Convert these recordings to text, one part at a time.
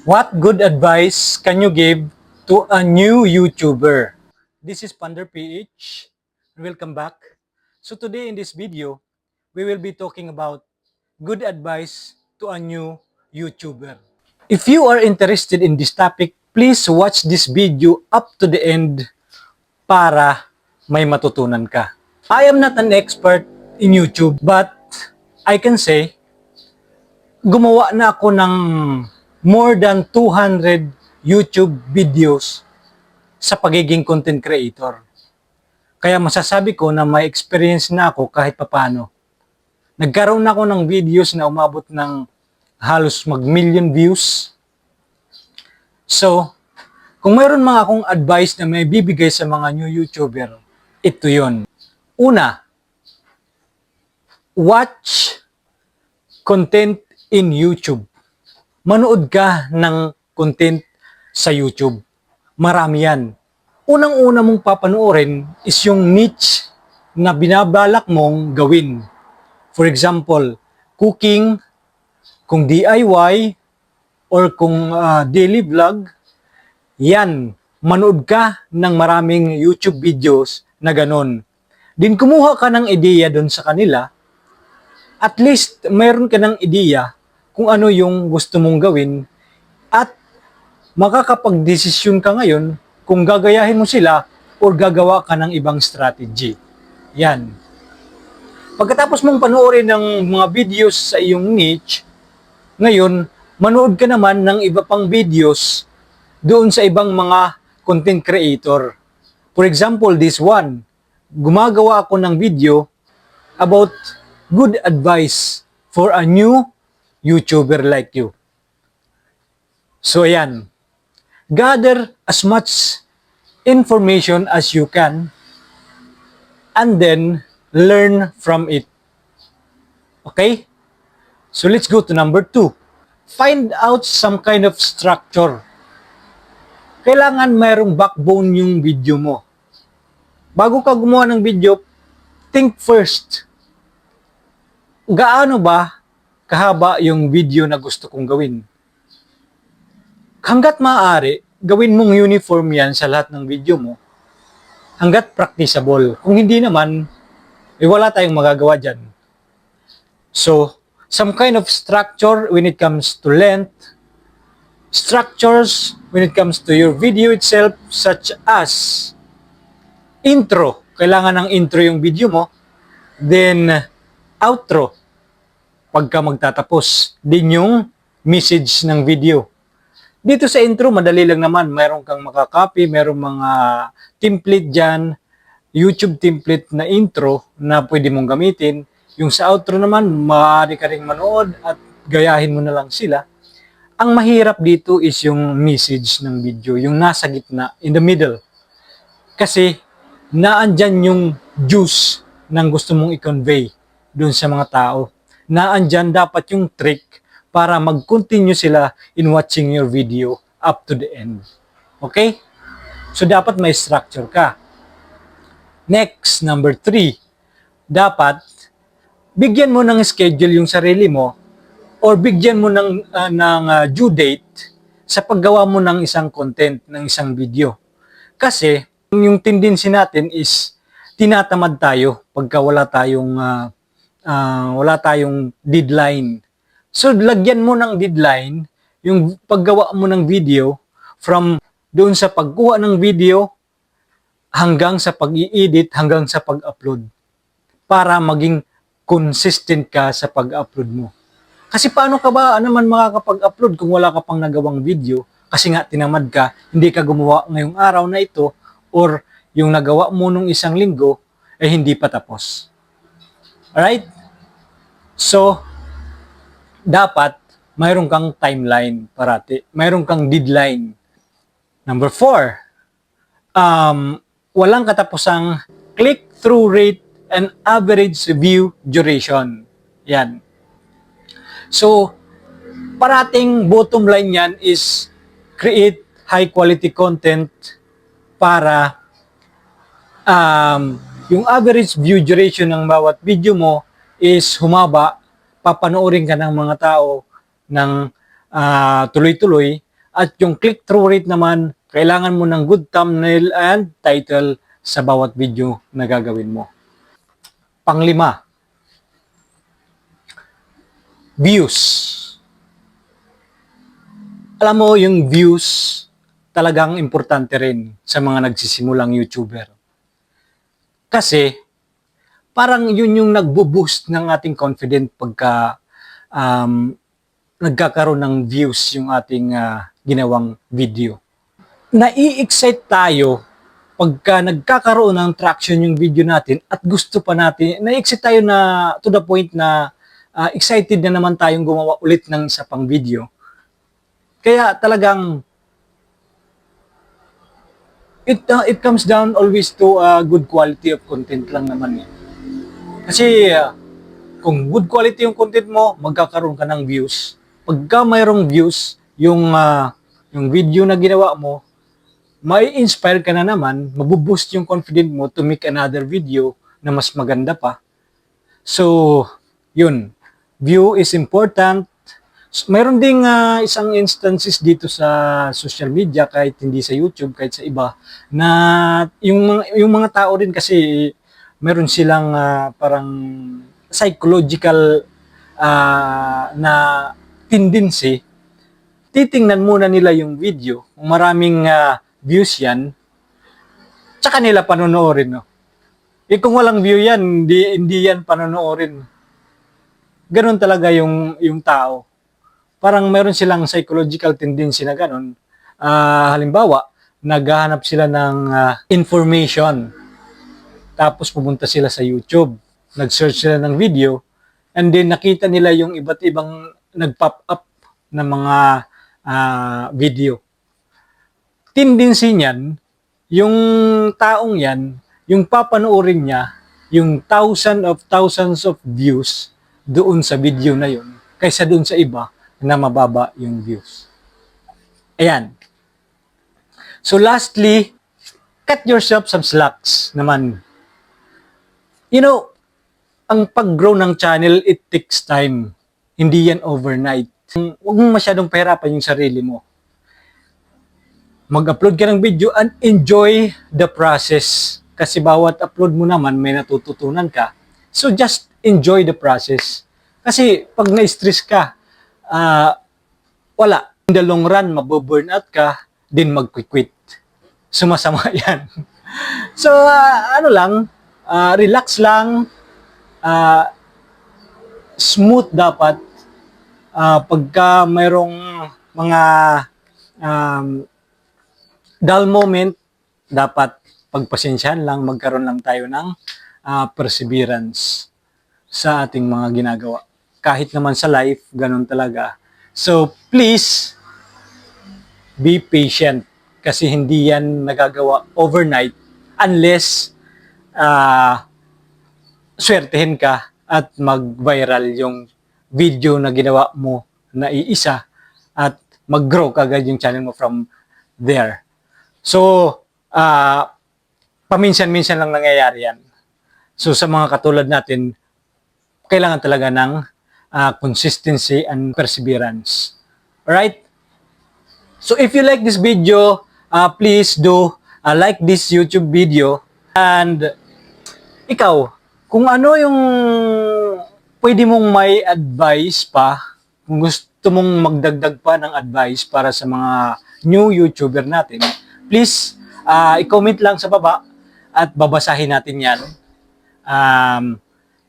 What good advice can you give to a new YouTuber? This is Pander PH. Welcome back. So today in this video, we will be talking about good advice to a new YouTuber. If you are interested in this topic, please watch this video up to the end para may matutunan ka. I am not an expert in YouTube, but I can say gumawa na ako ng more than 200 YouTube videos sa pagiging content creator. Kaya masasabi ko na may experience na ako kahit papano. Nagkaroon na ako ng videos na umabot ng halos mag-million views. So, kung mayroon mga akong advice na may bibigay sa mga new YouTuber, ito yon. Una, watch content in YouTube. Manood ka ng content sa YouTube. Marami yan. Unang-una mong papanoorin is yung niche na binabalak mong gawin. For example, cooking, kung DIY, or kung daily vlog, yan, manood ka ng maraming YouTube videos na ganon. Din kumuha ka ng ideya doon sa kanila, at least mayroon ka ng ideya kung ano yung gusto mong gawin at makakapag-desisyon ka ngayon kung gagayahin mo sila o gagawa ka ng ibang strategy. Yan. Pagkatapos mong panoorin ng mga videos sa iyong niche, ngayon, manood ka naman ng iba pang videos doon sa ibang mga content creator. For example, this one. Gumagawa ako ng video about good advice for a new YouTuber like you. So ayan, gather as much information as you can and then learn from it. Okay? So let's go to number 2. Find out some kind of structure. Kailangan mayroong backbone yung video mo. Bago ka gumawa ng video, think first. Gaano ba kahaba yung video na gusto kong gawin? Hanggat maaari, gawin mong uniform yan sa lahat ng video mo. Hanggat practicable. Kung hindi naman, wala tayong magagawa dyan. So, some kind of structure when it comes to length, structures when it comes to your video itself, such as intro. Kailangan ng intro yung video mo. Then, outro. Pagka magtatapos, din yung message ng video. Dito sa intro, madali lang naman. Mayroon kang makakopy, mayroong mga template dyan, YouTube template na intro na pwede mong gamitin. Yung sa outro naman, maaari ka rin manood at gayahin mo na lang sila. Ang mahirap dito is yung message ng video, yung nasa gitna, in the middle. Kasi, naandyan yung juice ng gusto mong i-convey dun sa mga tao. Naandyan dapat yung trick para mag-continue sila in watching your video up to the end. Okay? So, dapat may structure ka. Next, number 3. Dapat, bigyan mo ng schedule yung sarili mo or bigyan mo ng due date sa paggawa mo ng isang content, ng isang video. Kasi, yung tendency natin is tinatamad tayo pagka wala tayong deadline. So, lagyan mo ng deadline yung paggawa mo ng video from doon sa pagkuha ng video hanggang sa pag-i-edit, hanggang sa pag-upload para maging consistent ka sa pag-upload mo. Kasi paano ka ba naman makakapag-upload kung wala ka pang nagawang video? Kasi nga tinamad ka, hindi ka gumawa ngayong araw na ito or yung nagawa mo nung isang linggo ay hindi pa tapos. Alright? So, dapat mayroon kang timeline parati. Mayroon kang deadline. Number 4, walang katapusang click-through rate and average view duration. Yan. So, parating bottom line yan is create high-quality content para yung average view duration ng bawat video mo is humaba, papanoorin ka ng mga tao ng tuloy-tuloy At yung click-through rate naman, kailangan mo ng good thumbnail and title sa bawat video na gagawin mo. Panglima, views. Alam mo, yung views talagang importante rin sa mga nagsisimulang YouTuber. Kasi, parang yun yung nagbo-boost ng ating confidence pagka nagkakaroon ng views yung ating ginawang video. Nai-excite tayo pagka nagkakaroon ng traction yung video natin at gusto pa natin, na-excite tayo na to the point na excited na naman tayong gumawa ulit ng isa pang video. Kaya talagang it comes down always to good quality of content lang naman eh. Kasi kung good quality yung content mo, magkakaroon ka ng views. Pagka mayroong views, yung video na ginawa mo, may inspire ka na naman, mabuboost yung confidence mo to make another video na mas maganda pa. So, yun. View is important. Mayroon ding isang instances dito sa social media, kahit hindi sa YouTube, kahit sa iba, na yung mga tao rin kasi meron silang parang psychological na tendency. Titingnan muna nila yung video, kung maraming views yan, tsaka nila panonoorin. No? Kung walang view yan, hindi yan panonoorin. Ganon talaga yung tao. Parang meron silang psychological tendency na ganon. Halimbawa, naghahanap sila ng information. Tapos pumunta sila sa YouTube. Nag-search sila ng video. And then nakita nila yung iba't ibang nag-pop up na mga video. Tendency niyan, yung taong yan, yung papanoorin niya, yung thousands of views doon sa video na yun, kaysa doon sa iba na mababa yung views. Ayan. So lastly, cut yourself some slacks naman. You know, ang pag-grow ng channel, it takes time. Hindi yan overnight. Huwag mong masyadong pahirapan yung sarili mo. Mag-upload ka ng video and enjoy the process. Kasi bawat upload mo naman, may natututunan ka. So just enjoy the process. Kasi pag na-stress ka, wala. In the long run, maboburn out ka, din mag-quit. Sumasama yan. So, relax lang, smooth dapat. Pagka mayroong mga dull moment, dapat pagpasensyahan lang, magkaroon lang tayo ng perseverance sa ating mga ginagawa. Kahit naman sa life, ganun talaga. So, please, be patient kasi hindi yan nagagawa overnight unless swertehin ka at mag-viral yung video na ginawa mo na iisa at mag-grow kagad yung channel mo from there. So, paminsan-minsan lang nangyayari yan. So, sa mga katulad natin, kailangan talaga ng consistency and perseverance. Alright? So, if you like this video, please do like this YouTube video. And, ikaw, kung ano yung pwede mong may advice pa, kung gusto mong magdagdag pa ng advice para sa mga new YouTuber natin, please, i-comment lang sa baba at babasahin natin yan.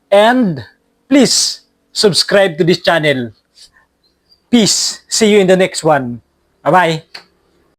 And please, subscribe to this channel. Peace. See you in the next one. Bye-bye.